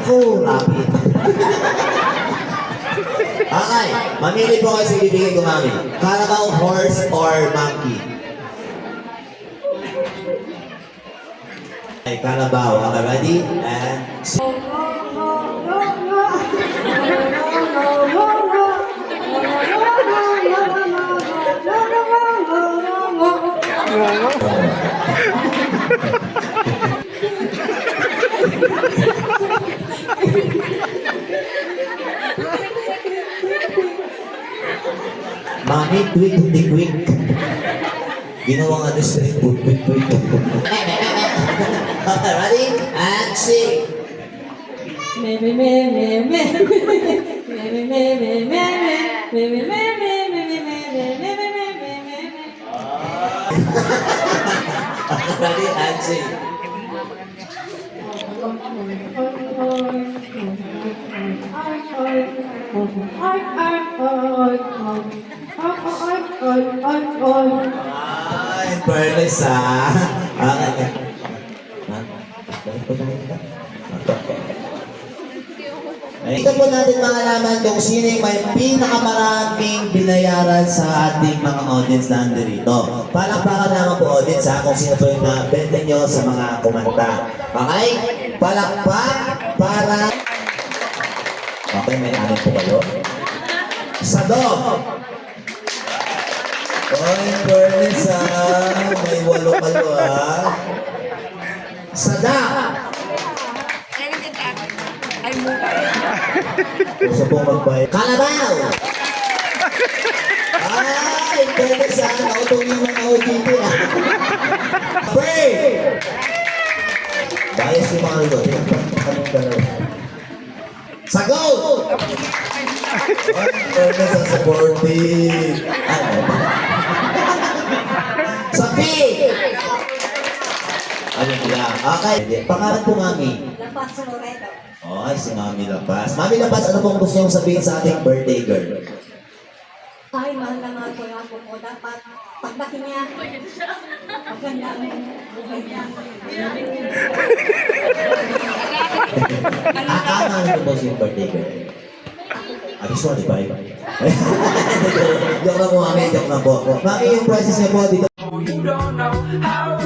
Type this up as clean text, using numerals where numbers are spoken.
Naku, rapid. Okay, mamili po kayo sa ibibigay ko mami. Carabao, horse, or monkey? Okay, Carabao. Okay, ready? And... Mami, quick, hindi quick. Ginawa nga na street food, quick. Okay, ready? And sing. Ready? And sing. In fairness okay. Ito po natin makalaman kung sino yung may pinakamaraming binayaran sa ating mga audience na nandito. Palakpakan naman po audience kung sino po yung nabenta nyo sa mga kumanta. Okay? Palakpak para... Okay, may amin po kayo. Sadom! Oh, in fairness may 8 kayo Sadak! Gusto pong magbayad. Kalabaw! Ay, in fairness nautungin ng OGP Pray! Bias yung mga ito. Sagot! In fairness supportive. Sapi! Ano nila? Okay. Pangalan po, Mami. Lapas Loreto. Oh, ay, si Mami Lapas. Mami Lapas, ano pong gusto niyong sabihin sa ating birthday girl? Ay, mahal na mahal ko yung apo ko. Dapat, paglaki niya, maganda ang buhay niya. Ano po siyang birthday girl? Gusto di ba? Joke lang po, Mami. Joke lang po. Mami, yung process niya po dito. You don't know how